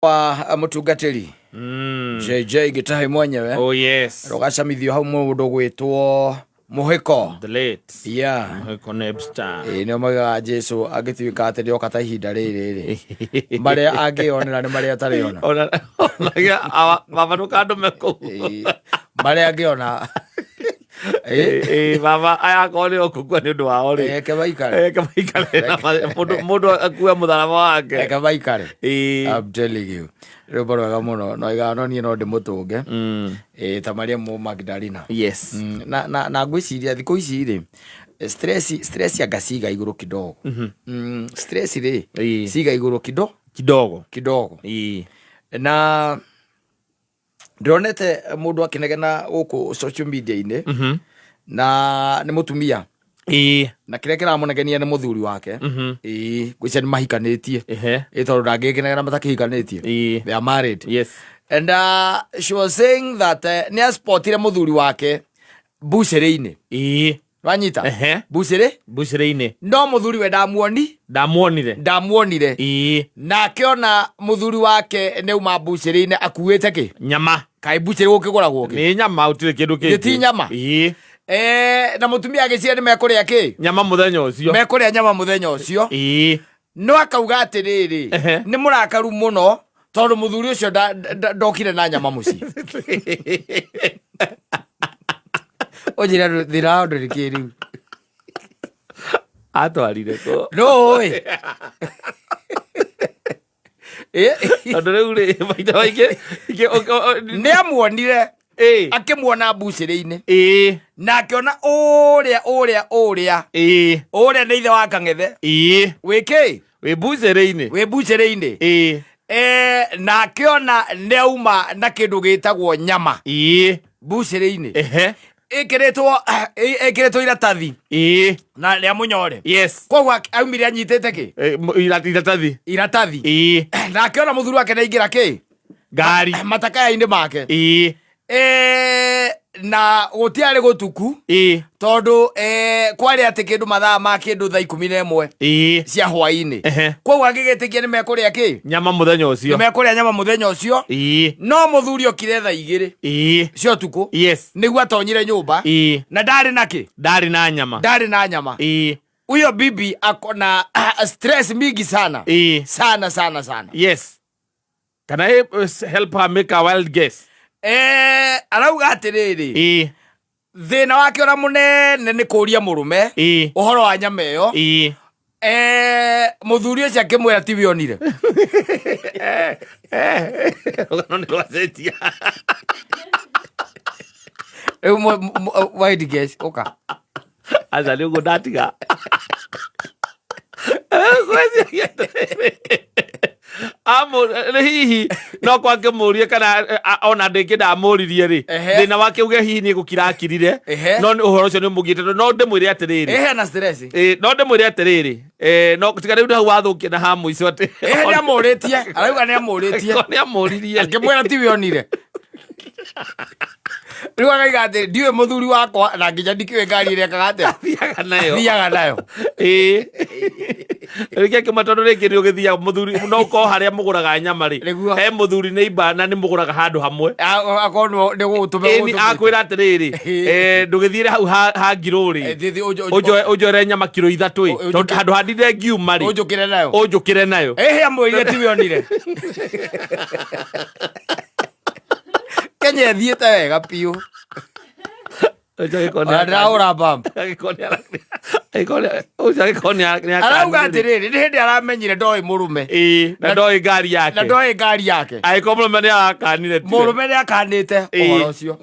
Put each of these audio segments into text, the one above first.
wa mutungatiri JJ Gitahi mwenyewe. Oh yes. Rogacamithio hau mundu gwitwo Muhiko. The late. Yeah. Muhiko Nepstar. Ni omaga Jesu agituika ati ndoka ta ihinda riri. Maria angionera ni maria tariona. Ona baba nukando meko. Maria angiona. Baba aya kone okukwa ni undu wao ri. Ke baikare. Ke baikare. Mundu akuwa mutharama wake. Ke baikare. I'm telling you. Rebo rwega muno no igano ni no ndimutunge ta Maria mu Magdalena. Yes. Na ngwiciria thiko ici ri stress ya gasiga iguru kidogo. Stress ri siga iguru kidogo. Na ndronete mundu akinegena uku social media ine na ni mutumia na kire kiramunegenia ni muthuri wake gwica ni mahikanitie tondu ndangikenegena matakihikanitie. They are married. Yes. And she was saying that ni aspotire muthuri wake bucere-ini. Wanyita bucere-ini no muthuri we ndamuonire na akiona muthuri wake neuma bucere-ini akuite ki nyama kai bucere gukiguragwo ki ni nyama utire kindu kingi ti nyama. Na mutumia agicira ni mekuria ki nyama muthenya ucio mekuria nyama muthenya ucio no akauga atiriri ni murakaru muno tondu muthuri ucio ndokire na nyama muci ojira thira ndo rikiru atwarire ko no ndo ri baita waike ni amuonire akimwona bucere-ini na akiona uria ni ithe wa Kang'ethe wiki we bucere-ini na akiona neuma na kindu gitagwo nyama bucere-ini ikiretwo iratathi na ria munyore. Yes. Kwa aumire anyitete ki iratathi na akiona muthuri wake naingira ki ngari matakaya-ini make na gutiari gutuku tondu kwari ati kindu mathaa ma kindu thaa 11 cia hwaini. Kwa agigetikia ni mekuria ki nyama muthenya ucio mekuria nyama muthenya ucio no muthuri okire thaa 2 cia tuku. Yes. Niguo atonyire nyumba na ndari na nyama huyo bibi akona stress mingi sana sana. Yes. Can I help her make a wild guess? Arauga atiriri thina wake ora munene ni kuria murume uhoro wa nyama iyo muthuri ucio akimwira ti wionire wild guess oka azali ugo datiga hihi no kwake murie kana ona ndingi ndamuririe ri thina wake uge hihi ni gukirakirire no uhoro ucio ni mugite no ndimwire atiriri na stress no ndimwire atiriri no tigare ndu hau wathukia na ha muico ati ni amuritie arauga ni amuririe akimwira ti wionire riwa gaiga ati ndiwe muthuri wakwa na nginya ndikiwe ngari iria kagate thiaga nayo rike kimatondo riki ri ugithia muthuri no ko haria muguraga nyama ri he muthuri ni ibana ni muguraga handu hamwe akono ni gutume akwira atiriri ndugithire hau ha ngiro ri ujore nyama kilo 3 tondu handu handire ngiuma ri ujukire nayo amwire ti wionire Kenya thiete wega piu araura bam arauga atiriri ni hindi aramenyire ndoi murume na ndoi ngari yake aikomrume ni akanire murume ni akanite uhoro ucio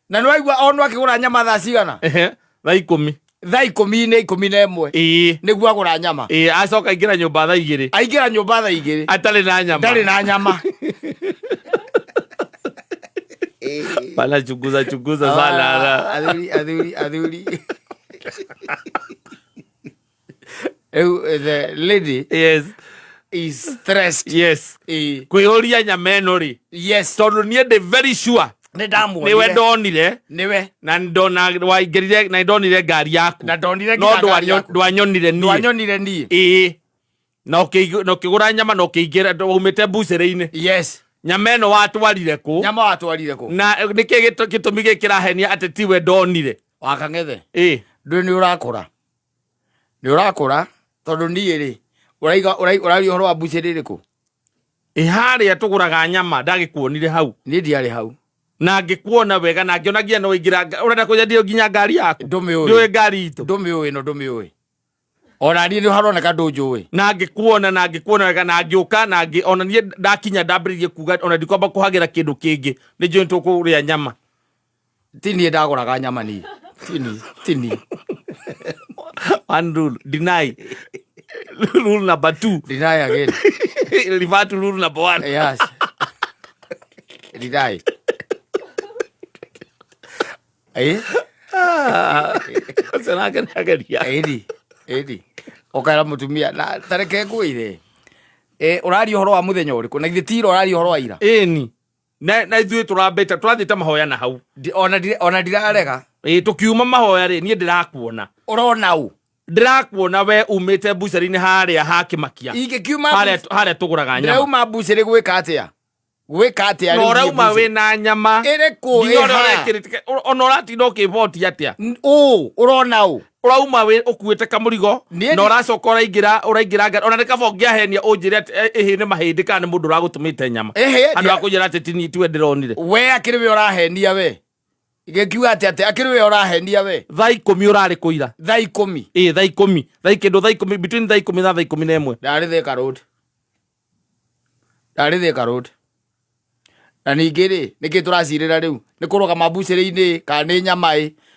na nwaigua onu akigura nyama thaa cigana thaa 10 11 niguo agura nyama acoka aingira nyumba thaa 2 atari na nyama Pala chunguza sana. Aduri. The lady is stressed. Yes. Kuyoria nyameno ri. Yes. Tondu nie de very sure. Niwe ndonire. Na ndona waingirire na ndonire ngari yaku. Na ndonire no ndwanyonire ni. no kigura nyama no kiingira umite bucere-ini yes nyama eno watwarire ku na niki gitumi gikirahenia ati tiwe ndonire wakang'ethe ndå nä å rakå tondå niä rä å horo wa mbucä rä rä kå harä a tå gå raga nyama ndagä kuonire hau niä ndiarä hau na ngä kuona wega na ngä onagia no ingä ra å renda kå nyendia nginya ngari yaku ndå ngari itå ndå mä å ä no ndå mä å ä ona niä nä haroneka ndå njå ä na ngä kuona wega na ngä å ka na ona niä ndakinya ndambä rä rie kuga ona ndikwamba kå hagä ra kä ndå kä ngä nä njå nä tå kå rä a nyama ti niä ndagå raga nyama ni tini one rule deny rule number 2 deny again refer to rule number 1 yes deny sana kan agaria edi okara mutumia na tareke ngwire urari horo wa muthenya uriku na githiro urari horo wa ira ni na ithuĩ tũrambĩte tũrathiĩte mahoya na hau ona ndirarega tũkiuma mahoya rĩ niĩ ndĩrakuona ũrona ũ ndĩrakuona we umĩte mbucĩrĩ-inĩ harĩa ha Kĩmakia harĩa tũgũraga nyama ndĩrauma mbucĩrĩ gwĩka atĩa na ũrauma wĩna nyama ĩrĩkũ ona ũratinda ũkĩvotia atĩa ũrona ũ ũrauma ũkuĩte kamũrigo na ũracoka ũraingĩra ngari ona nĩ kaba ũngĩahenia ũnjĩre ĩhĩ nĩ mahĩndĩ kana nĩ mũndũ ũragũtũmĩte nyama andũ akũnjĩra atĩ tiwe ndĩronire we akĩrĩ we ũrahenia we gĩkiuga atĩ akĩrĩ we ũrahenia we thaa 10 ũrarĩ kũira thaa 10 thaa 10 kĩndũ thaa 10 between thaa 10 na thaa 11 ndarĩ Thika Road na ningĩ rĩ nĩkĩ tũracirĩra rĩu nĩ kũrũgama mbucĩrĩ-inĩ kana nĩ nyama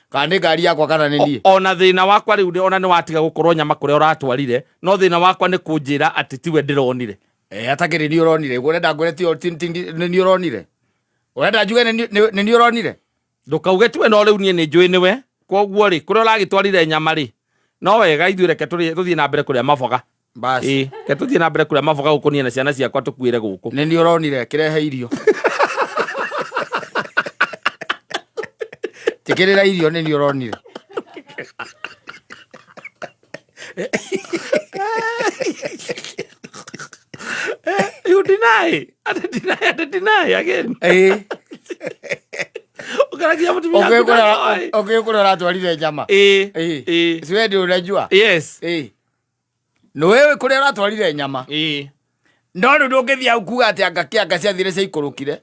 kana nĩ ngari yakwa kana nĩ niĩ ona thĩna wakwa rĩu ona nĩ watiga gũkorwo nyama kũrĩa ũratwarire no thĩna wakwa nĩ kũnjĩra atĩ tiwe ndĩronire atakĩrĩ nĩ ũronire ũrenda ngwĩre nĩ ũronire ũrenda njuge nĩ ũronire ndũkauge tiwe no rĩu niĩ nĩ njũĩ nĩwe koguo rĩ kũrĩa ũragĩtwarire nyama rĩ no wega ithuĩ reke tũthiĩ na mbere kũrĩa maboga basi ke tũthiĩ na mbere kũrĩa maboga gũkũ na ciana ciakwa tũkuĩre gũkũ nĩ ũronire kĩrehe irio tikĩrĩra irio nĩ ũronire you deny again ukaragia mutumia okay kũrĩa ũratwarire nyama siwe ndio unajua yes no wewe kũrĩa ũratwarire nyama no ndũngĩthia hau kuga atĩ anga ciathire cia ikũrũkire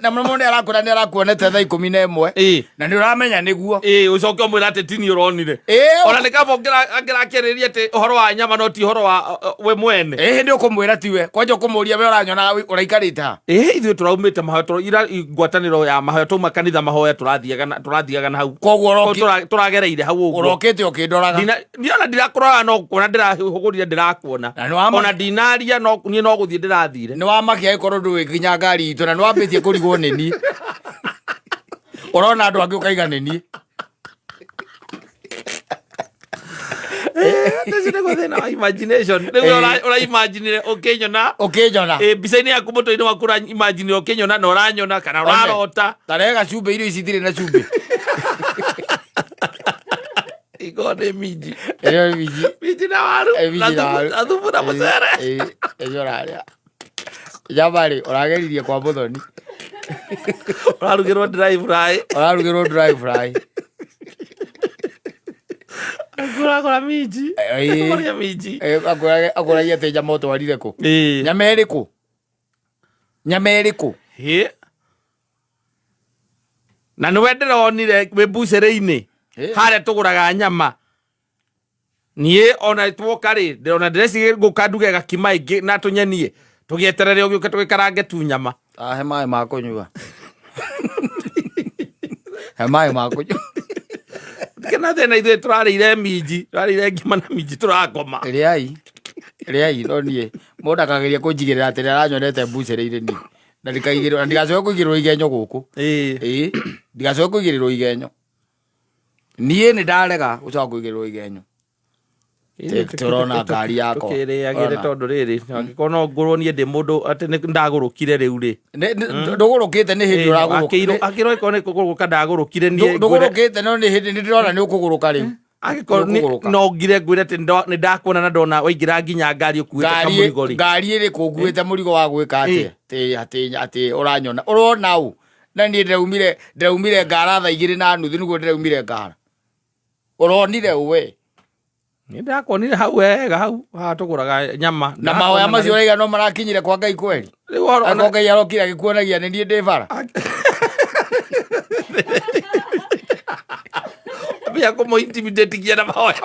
na mũndũ nĩ arakuonete thaa 11 na nĩ ũramenya nĩguo ũcoke ũmwĩra atĩ ti niĩ ũronire ona nĩ kaba angĩrakĩarĩria atĩ ũhoro wa nyama no ti ũhoro wa we mwene hĩndĩ ũkũmwĩra tiwe kwanja ũkũmũria we ũranyona ũraikarĩte ha ithuĩ tũraumĩte mahoya ira ngwatanĩro ya mahoya tũma kanitha mahoya tũrathiaga na hau koguo tũragereire hau ũguo ũrokĩte ũkĩndoraga ndiona ndirakũroraga no kuona ndĩrahũgũrire ndĩrakuona ona ndinaria no niĩ no gũthiĩ ndĩrathire nĩ wamakia gĩkorwo ndũĩ nginya ngari itũ na nĩ wambĩtie kũrigwo nĩ niĩ ũrona andũ angĩ ũkaiga nĩ niĩ thĩna wa imagination rĩu ũraimagine ũkĩnyona mbica-inĩ yaku mũtwe-inĩ waku ũraimagine ũkĩnyona na ũranyona kana ũrarota tarega cumbĩ irio ici itirĩ na cumbĩ igone minji na waru na thubu na mũcere ũrarĩa jamarĩ ũrageririe kwa Mũthoni ũrarugĩrwo dry fry Agora minji akũragia atĩ nyama ũtwarire kũ nyama ĩrĩkũ na nĩwe ndĩronire wĩ mbucĩrĩ-inĩ harĩa tũgũraga nyama niĩ ona twoka rĩ ndĩrona ndĩreci gũka nduge gakima ĩngĩ na tũnyenie tũgĩeterere ũgĩũke tũgĩkarange tu nyama he maĩ ma kũnyua he maĩ ma kũnyua kena thĩna ithuĩ tũrarĩire minji tũrarĩire ngima na minji tũrakoma rĩai no niĩ mũndũ akageria kũnjigĩrĩra atĩ nĩaranyonete mbucĩrĩ-inĩ niĩ na ndigacoke kũigĩrĩrwo igenyo gũkũ ndigacoke kũigĩrĩrwo igenyo niĩ nĩ ndarega gũcoka kũigĩrĩrwo igenyo tũrona ngari yakwa tukĩrĩagĩre tondũ rĩrĩ angĩkorwo no ngũrwo niĩ ndĩ mũndũ atĩ ndagũrũkire rĩu rĩ ndũgũrũkĩte nĩ hĩndĩ ũragũrũka akĩrwo ĩkorwo nĩ kũgũrũka ndagũrũkire niĩ ndũgũrũkĩte no nĩ hĩndĩ nĩ ndĩrona nĩ ũkũgũrũka rĩu no ngire ngwire ati ni ndakuona na ndona waingira nginya ngari ukuite kamurigo ri ngari iri kunguite murigo wa gwika ati uranyona urona u na ni ndaumire ngara tha 2:30 niguo ndaumire ngara uronire we ni ndakonire hau wega hau hatuguraga nyama na mahoya macio uraiga no marakinyire kwa Ngai kweli ako Ngai arokira agikuonagia ni ndie ndibara bia como intimidate kia na mahoya